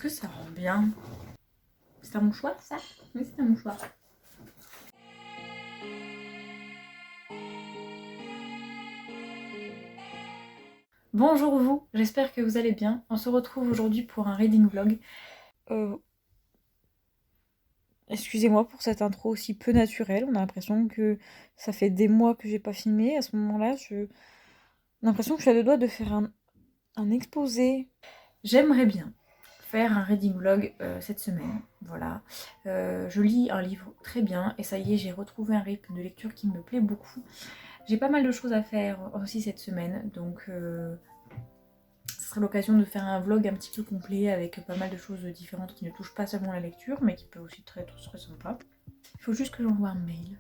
que ça rend bien? C'est un mouchoir ça? Oui, c'est un mouchoir. Bonjour vous, j'espère que vous allez bien. On se retrouve aujourd'hui pour un reading vlog. Excusez-moi pour cette intro aussi peu naturelle. On a l'impression que ça fait des mois que j'ai pas filmé. À ce moment-là, j'ai l'impression que je suis à deux doigts de faire un exposé. J'aimerais bien faire un reading vlog cette semaine. Voilà. Je lis un livre très bien et ça y est, j'ai retrouvé un rythme de lecture qui me plaît beaucoup. J'ai pas mal de choses à faire aussi cette semaine, donc ce sera l'occasion de faire un vlog un petit peu complet avec pas mal de choses différentes qui ne touchent pas seulement la lecture, mais qui peut aussi être très sympa. Il faut juste que j'envoie un mail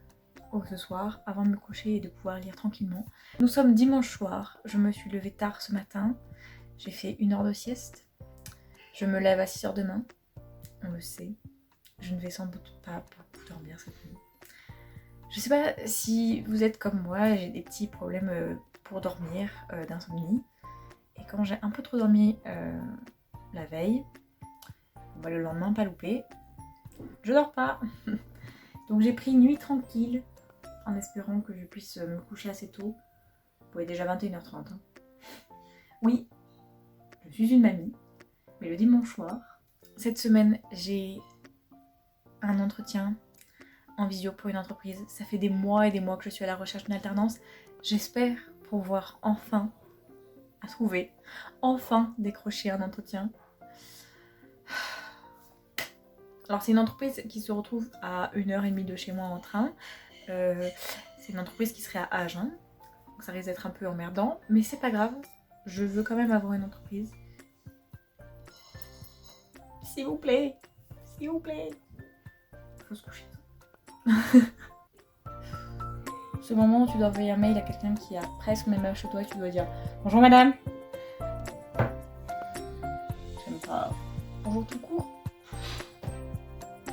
ce soir avant de me coucher et de pouvoir lire tranquillement. Nous sommes dimanche soir, je me suis levée tard ce matin, j'ai fait 1 heure de sieste. Je me lève à 6 h demain, on le sait. Je ne vais sans doute pas beaucoup dormir cette nuit. Je sais pas si vous êtes comme moi, j'ai des petits problèmes pour dormir, d'insomnie. Et quand j'ai un peu trop dormi la veille, le lendemain pas loupé, je dors pas. Donc j'ai pris une nuit tranquille en espérant que je puisse me coucher assez tôt. Bon, il est déjà 21 h 30. Hein. Oui, je suis une mamie, mais le dimanche soir. Cette semaine, j'ai un entretien en visio pour une entreprise. Ça fait des mois et des mois que je suis à la recherche d'une alternance. J'espère pouvoir enfin décrocher un entretien. Alors c'est une entreprise qui se retrouve à 1 h 30 de chez moi en train. C'est une entreprise qui serait à Agen. Donc ça risque d'être un peu emmerdant, mais c'est pas grave. Je veux quand même avoir une entreprise. S'il vous plaît, s'il vous plaît. Faut se coucher. Ce moment où tu dois envoyer un mail à quelqu'un qui a presque le même âge que toi et tu dois dire bonjour madame. J'aime pas. Bonjour tout court.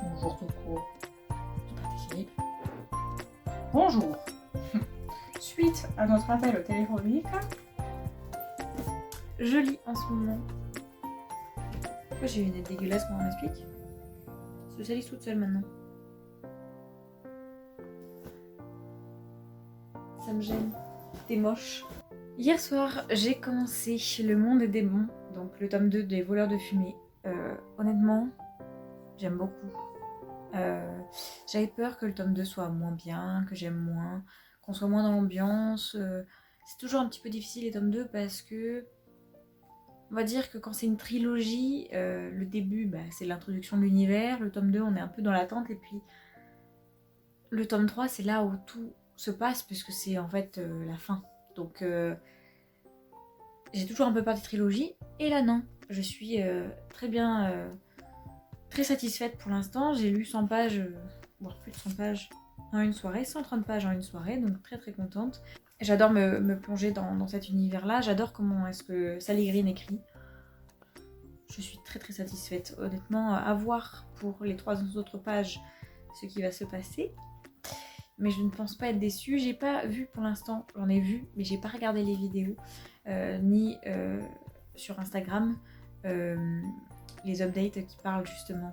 Bonjour tout court. C'est pas terrible. Bonjour. Suite à notre appel au téléphonique, je lis en ce moment. Pourquoi j'ai une nette dégueulasse quand on m'explique? Je salisse toute seule maintenant. Ça me gêne. T'es moche. Hier soir, j'ai commencé Le Monde des démons, donc le tome 2 des Voleurs de fumée. Honnêtement, j'aime beaucoup. J'avais peur que le tome 2 soit moins bien, que j'aime moins, qu'on soit moins dans l'ambiance. C'est toujours un petit peu difficile les tomes 2 parce que on va dire que quand c'est une trilogie, le début c'est l'introduction de l'univers, le tome 2 on est un peu dans l'attente et puis le tome 3 c'est là où tout se passe puisque c'est en fait la fin. Donc j'ai toujours un peu peur des trilogies et là non, je suis très bien, très satisfaite pour l'instant. J'ai lu 100 pages, voire plus de 100 pages en une soirée, 130 pages en une soirée, donc très très contente. J'adore me plonger dans cet univers-là, j'adore comment est-ce que Sally Green écrit. Je suis très très satisfaite, honnêtement, à voir pour les 3 autres pages ce qui va se passer. Mais je ne pense pas être déçue, j'ai pas vu pour l'instant, j'en ai vu, mais j'ai pas regardé les vidéos, ni sur Instagram, les updates qui parlent justement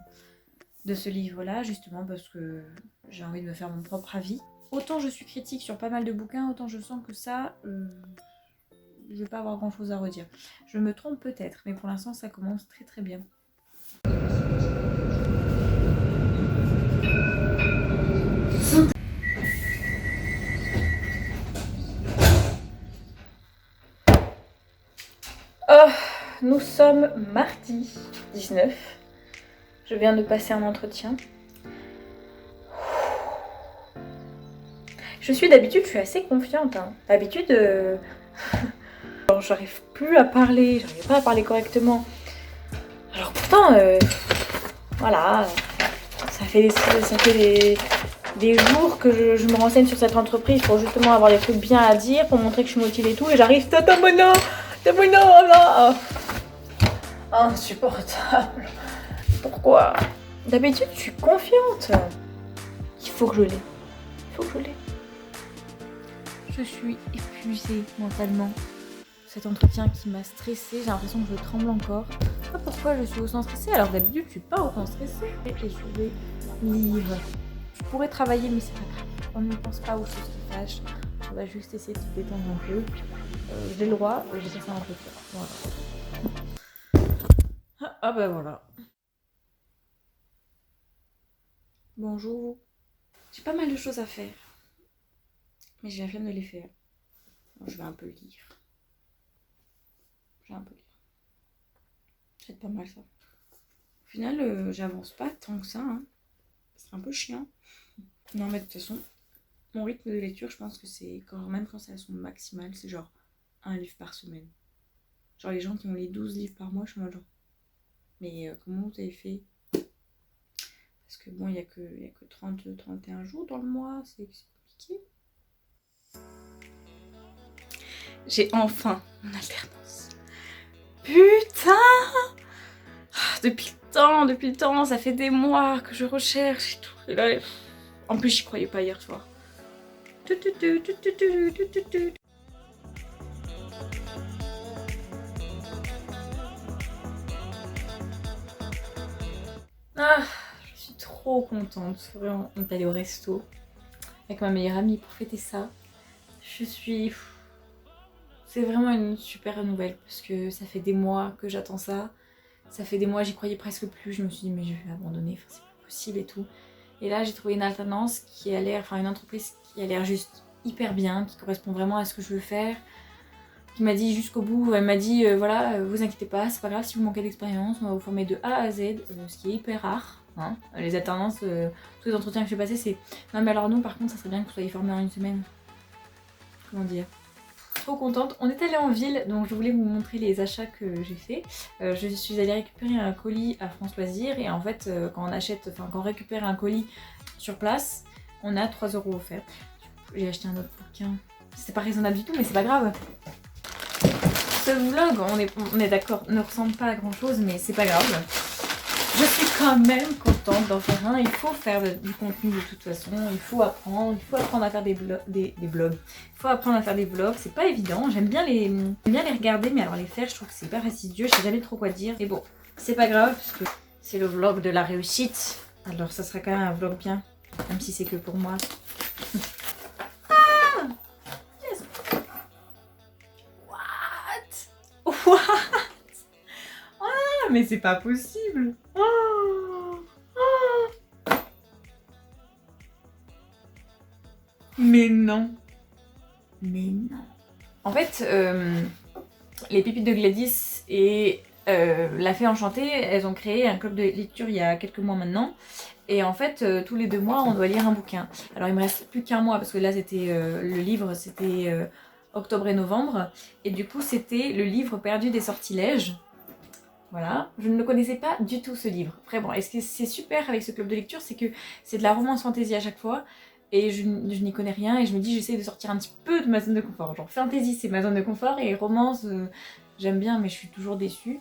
de ce livre-là, justement parce que j'ai envie de me faire mon propre avis. Autant je suis critique sur pas mal de bouquins, autant je sens que ça, je vais pas avoir grand chose à redire. Je me trompe peut-être, mais pour l'instant ça commence très très bien. Oh, nous sommes mardi 19. Je viens de passer un entretien. Je suis assez confiante. Hein. D'habitude, j'arrive plus à parler, j'arrive pas à parler correctement. Alors pourtant, voilà, ça fait des jours que je me renseigne sur cette entreprise pour justement avoir des trucs bien à dire, pour montrer que je suis motivée et tout, et j'arrive, insupportable. Pourquoi? D'habitude, je suis confiante. Il faut que je l'ai. Je suis épuisée mentalement. cet entretien qui m'a stressée. J'ai l'impression que je tremble encore. Je sais pas pourquoi je suis autant stressée alors d'habitude je suis pas autant stressée. Et je vais lire. Je pourrais travailler mais c'est pas grave. On ne pense pas aux choses qui fâchent. On va juste essayer de se détendre un peu. J'ai le droit, j'ai passé un entretien. Voilà. Ah bah voilà. Bonjour. J'ai pas mal de choses à faire. Mais j'ai la flemme de les faire. Alors, je vais un peu lire. C'est pas mal ça. Au final, j'avance pas tant que ça. Hein. C'est un peu chiant. Non mais de toute façon, mon rythme de lecture, je pense que c'est même quand c'est à son maximal, c'est genre un livre par semaine. Genre les gens qui ont les 12 livres par mois, je suis en mode genre. Mais comment vous avez fait? Parce que bon, il y a que 30-31 jours dans le mois, c'est compliqué. J'ai enfin mon alternance. Putain! Depuis le temps, ça fait des mois que je recherche et tout. Et là, en plus, j'y croyais pas hier soir. Ah, je suis trop contente. Vraiment, on est allé au resto avec ma meilleure amie pour fêter ça. C'est vraiment une super nouvelle parce que ça fait des mois que j'attends ça. Ça fait des mois, j'y croyais presque plus. Je me suis dit, mais je vais abandonner, enfin, c'est pas possible et tout. Et là, j'ai trouvé une alternance qui a l'air, enfin, une entreprise qui a l'air juste hyper bien, qui correspond vraiment à ce que je veux faire. Qui m'a dit jusqu'au bout, elle m'a dit, voilà, vous inquiétez pas, c'est pas grave si vous manquez d'expérience, on va vous former de A à Z, ce qui est hyper rare. Hein. Les alternances, tous les entretiens que j'ai passés, c'est non, mais alors nous, par contre, ça serait bien que vous soyez formés en une semaine. Comment dire? Trop contente. On est allé en ville, donc je voulais vous montrer les achats que j'ai fait. Je suis allée récupérer un colis à France Loisirs et en fait quand on récupère un colis sur place, on a 3 € offerts. J'ai acheté un autre bouquin. C'était pas raisonnable du tout, mais c'est pas grave. Ce vlog, on est d'accord, ne ressemble pas à grand chose, mais c'est pas grave. Je suis quand même contente d'en faire un. Il faut faire du contenu de toute façon. Il faut apprendre à faire des vlogs. Il faut apprendre à faire des vlogs. C'est pas évident. J'aime bien les regarder, mais alors les faire, je trouve que c'est hyper fastidieux. Je sais jamais trop quoi dire. Mais bon, c'est pas grave parce que c'est le vlog de la réussite. Alors ça sera quand même un vlog bien, même si c'est que pour moi. Ah, yes. What? Ah, mais c'est pas possible. Mais non. Mais non. En fait, les pépites de Gladys et la Fée Enchantée, elles ont créé un club de lecture il y a quelques mois maintenant. Et en fait, tous les 2 mois, on doit lire un bouquin. Alors, il me reste plus qu'un mois parce que là, c'était le livre, c'était octobre et novembre. Et du coup, c'était le livre perdu des sortilèges. Voilà, je ne le connaissais pas du tout ce livre. Vraiment, et ce qui c'est super avec ce club de lecture, c'est que c'est de la romance fantasy à chaque fois. Et je n'y connais rien et je me dis j'essaie de sortir un petit peu de ma zone de confort. Genre fantasy c'est ma zone de confort et romance j'aime bien mais je suis toujours déçue.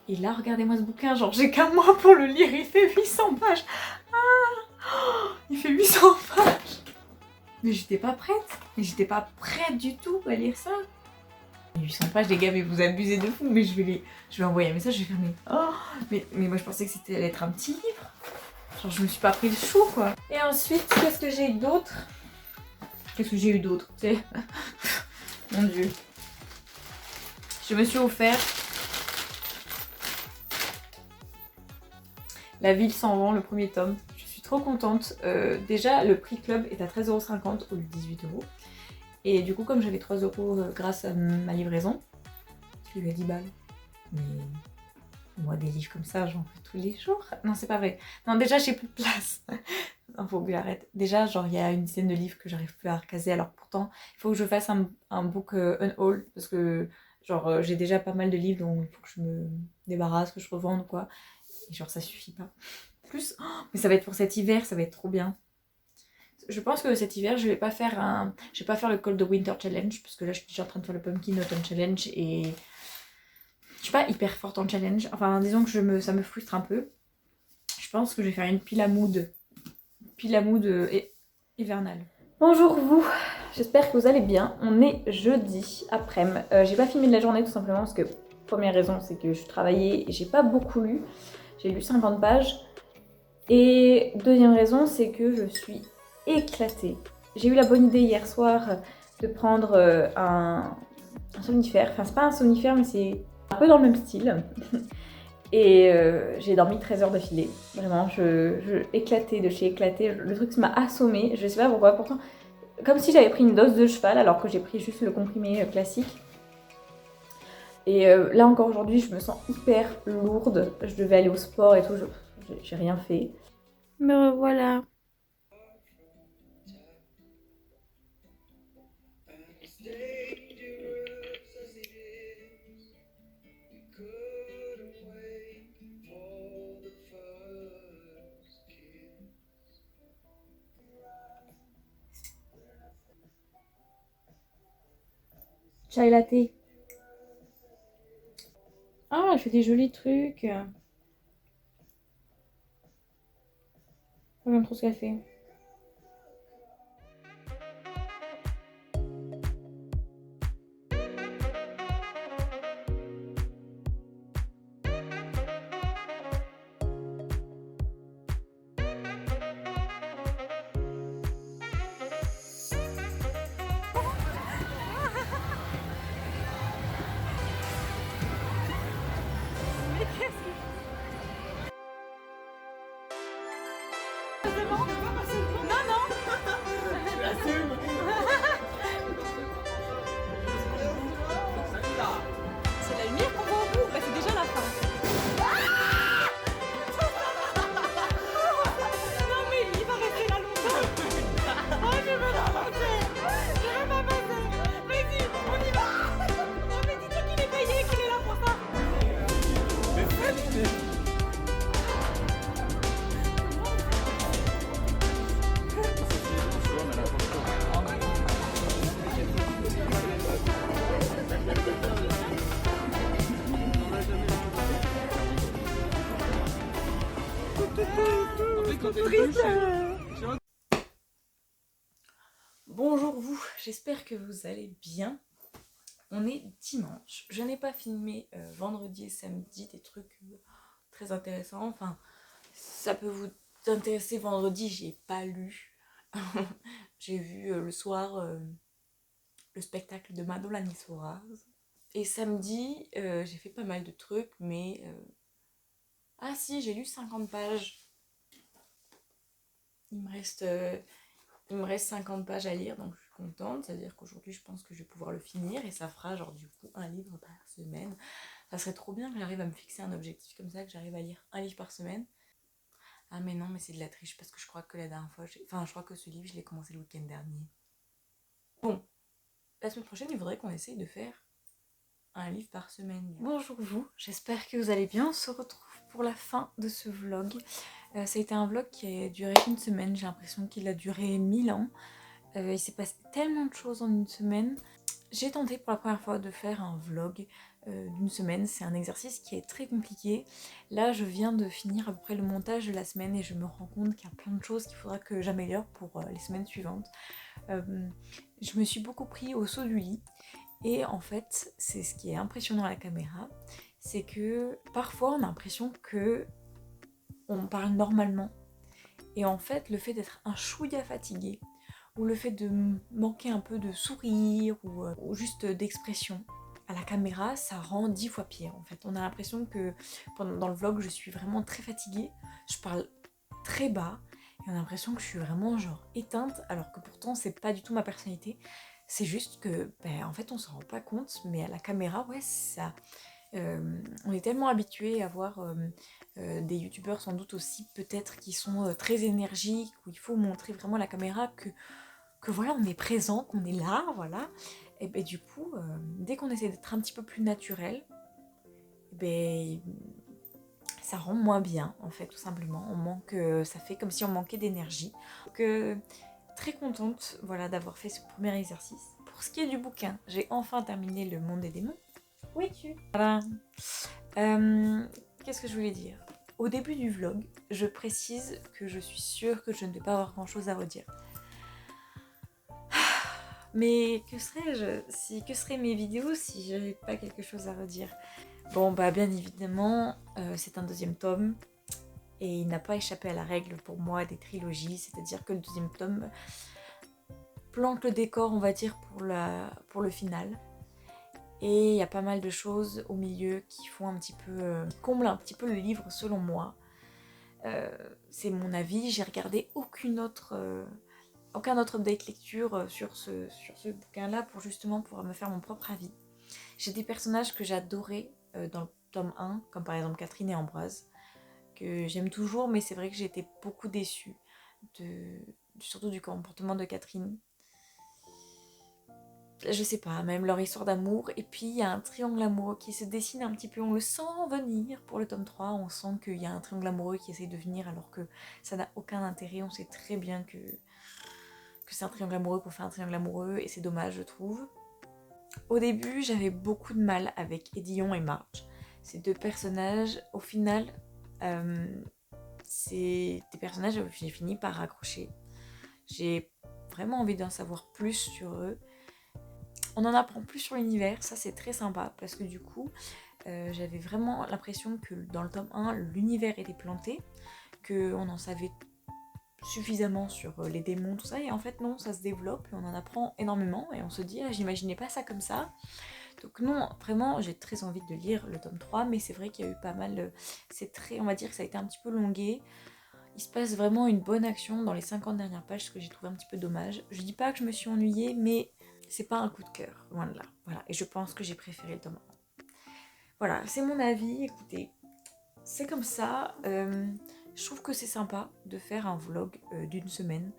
Et là regardez-moi ce bouquin, genre j'ai qu'un mois pour le lire, il fait 800 pages. Ah, il fait 800 pages. Mais j'étais pas prête du tout à lire ça. 800 pages les gars mais vous abusez de fou, mais je vais envoyer un message, je vais faire mais moi je pensais que c'était allait être un petit livre. Genre je me suis pas pris le chou quoi. Et ensuite, qu'est-ce que j'ai eu d'autre? Mon dieu. Je me suis offert La Ville sans vent, le premier tome. Je suis trop contente. Déjà, le prix club est à 13,50 € au lieu de 18 €. Et du coup, comme j'avais 3 € grâce à ma livraison, je lui ai 10 balles. Mais moi, des livres comme ça, j'en fais tous les jours. Non, c'est pas vrai. Non, déjà, j'ai plus de place. Non, faut que j'arrête. Déjà, genre, il y a une dizaine de livres que j'arrive plus à recaser. Alors pourtant, il faut que je fasse un book unhaul. Parce que, genre, j'ai déjà pas mal de livres dont il faut que je me débarrasse, que je revende, quoi. Et genre, ça suffit pas. Plus, mais ça va être pour cet hiver, ça va être trop bien. Je pense que cet hiver, je vais pas faire le Cold Winter Challenge. Parce que là, je suis déjà en train de faire le Pumpkin Autumn Challenge. Et je suis pas hyper forte en challenge. Enfin, disons que ça me frustre un peu. Je pense que je vais faire une pile à mood hivernale. Bonjour vous. j'espère que vous allez bien. On est jeudi après-midi. J'ai pas filmé de la journée tout simplement parce que première raison c'est que je travaillais et j'ai pas beaucoup lu. J'ai lu 50 pages. Et deuxième raison c'est que je suis éclatée. J'ai eu la bonne idée hier soir de prendre un somnifère. Enfin c'est pas un somnifère mais c'est un peu dans le même style. Et j'ai dormi 13 heures d'affilée. Vraiment, je éclatais de chez éclaté. Le truc m'a assommé. Je sais pas pourquoi. Pourtant, comme si j'avais pris une dose de cheval alors que j'ai pris juste le comprimé classique. Et là encore aujourd'hui, je me sens hyper lourde. Je devais aller au sport et tout. J'ai rien fait. Me revoilà. Chai latte. Ah, elle fait des jolis trucs. J'aime trop ce qu'elle fait. C'est la lumière qu'on voit au bout, bah c'est déjà la fin. Non mais il va rester là longtemps. Oh je veux pas passer. Je veux pas passer. Vas-y, on y va. Non mais dis-toi qu'il est payé, qu'il est là pour ça. Bonjour vous, j'espère que vous allez bien. On est dimanche. Je n'ai pas filmé vendredi et samedi des trucs très intéressants. Enfin, ça peut vous intéresser. Vendredi, j'ai pas lu. J'ai vu le soir le spectacle de Madonna Soares. Et samedi, j'ai fait pas mal de trucs, mais... Ah si, j'ai lu 50 pages. Il me reste 50 pages à lire, donc je suis contente. C'est-à-dire qu'aujourd'hui, je pense que je vais pouvoir le finir et ça fera genre du coup un livre par semaine. Ça serait trop bien que j'arrive à me fixer un objectif comme ça, que j'arrive à lire un livre par semaine. Ah mais non, mais c'est de la triche parce que je crois que la dernière fois, enfin je crois que ce livre, je l'ai commencé le week-end dernier. Bon, la semaine prochaine, il faudrait qu'on essaye de faire un livre par semaine. Bonjour vous, j'espère que vous allez bien. On se retrouve pour la fin de ce vlog. Ça a été un vlog qui a duré une semaine, j'ai l'impression qu'il a duré 1000 ans. Il s'est passé tellement de choses en une semaine. J'ai tenté pour la première fois de faire un vlog d'une semaine. C'est un exercice qui est très compliqué. Là, je viens de finir à peu près le montage de la semaine et je me rends compte qu'il y a plein de choses qu'il faudra que j'améliore pour les semaines suivantes. Je me suis beaucoup pris au saut du lit. Et en fait, c'est ce qui est impressionnant à la caméra, c'est que parfois on a l'impression que on parle normalement. Et en fait, le fait d'être un chouïa fatigué, ou le fait de manquer un peu de sourire, ou juste d'expression, à la caméra, ça rend 10 fois pire en fait. On a l'impression que dans le vlog, je suis vraiment très fatiguée, je parle très bas, et on a l'impression que je suis vraiment genre éteinte, alors que pourtant c'est pas du tout ma personnalité. C'est juste que, en fait, on s'en rend pas compte, mais à la caméra, ouais, ça... on est tellement habitué à voir des youtubeurs sans doute aussi peut-être qui sont très énergiques, où il faut montrer vraiment la caméra que voilà, on est présent, qu'on est là, voilà. Et ben du coup, dès qu'on essaie d'être un petit peu plus naturel, ben ça rend moins bien, en fait, tout simplement. On manque, ça fait comme si on manquait d'énergie. Donc, très contente, voilà, d'avoir fait ce premier exercice. Pour ce qui est du bouquin, j'ai enfin terminé Le Monde des démons. Où es-tu ? Voilà. Qu'est-ce que je voulais dire ? Au début du vlog, je précise que je suis sûre que je ne vais pas avoir grand chose à redire. Mais que seraient mes vidéos si j'avais pas quelque chose à redire? Bon, bah bien évidemment, c'est un deuxième tome. Et il n'a pas échappé à la règle pour moi des trilogies, c'est-à-dire que le deuxième tome plante le décor, on va dire, pour le final. Et il y a pas mal de choses au milieu qui font un petit peu, qui comblent un petit peu le livre selon moi. C'est mon avis, j'ai regardé aucun autre update lecture sur ce bouquin-là pour justement pouvoir me faire mon propre avis. J'ai des personnages que j'adorais dans le tome 1, comme par exemple Catherine et Ambroise, que j'aime toujours, mais c'est vrai que j'ai été beaucoup déçue, surtout du comportement de Catherine. Je sais pas, même leur histoire d'amour. Et puis il y a un triangle amoureux qui se dessine un petit peu, on le sent venir pour le tome 3, on sent qu'il y a un triangle amoureux qui essaie de venir alors que ça n'a aucun intérêt, on sait très bien que c'est un triangle amoureux pour faire un triangle amoureux et c'est dommage je trouve. Au début j'avais beaucoup de mal avec Édillon et Marge. Ces deux personnages, au final, c'est des personnages où j'ai fini par raccrocher. J'ai vraiment envie d'en savoir plus sur eux. On en apprend plus sur l'univers, ça c'est très sympa parce que du coup j'avais vraiment l'impression que dans le tome 1 l'univers était planté, qu'on en savait suffisamment sur les démons, tout ça, et en fait non, ça se développe et on en apprend énormément et on se dit ah, j'imaginais pas ça comme ça. Donc non, vraiment j'ai très envie de lire le tome 3, mais c'est vrai qu'il y a eu pas mal, c'est très, on va dire que ça a été un petit peu longué. Il se passe vraiment une bonne action dans les 50 dernières pages, ce que j'ai trouvé un petit peu dommage. Je dis pas que je me suis ennuyée, mais c'est pas un coup de cœur, loin de là. Voilà, et je pense que j'ai préféré le tome 1. Voilà, c'est mon avis, écoutez, c'est comme ça. Je trouve que c'est sympa de faire un vlog d'une semaine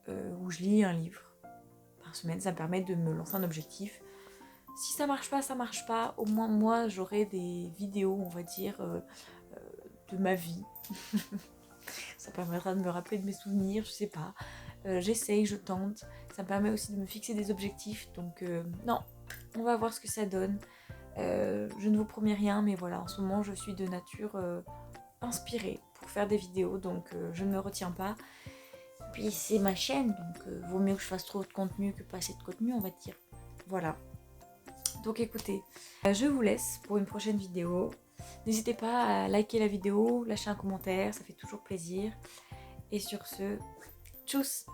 où je lis un livre par semaine. Ça me permet de me lancer un objectif. Si ça marche pas, ça marche pas. Au moins, moi, j'aurai des vidéos, on va dire, de ma vie. Ça permettra de me rappeler de mes souvenirs, je sais pas. J'essaye, je tente. Ça me permet aussi de me fixer des objectifs. Donc, non, on va voir ce que ça donne. Je ne vous promets rien, mais voilà, en ce moment, je suis de nature inspirée pour faire des vidéos, donc je ne me retiens pas. Puis c'est ma chaîne, donc vaut mieux que je fasse trop de contenu que pas assez de contenu, on va dire. Voilà. Donc écoutez, je vous laisse pour une prochaine vidéo. N'hésitez pas à liker la vidéo, lâcher un commentaire, ça fait toujours plaisir. Et sur ce, tchuss!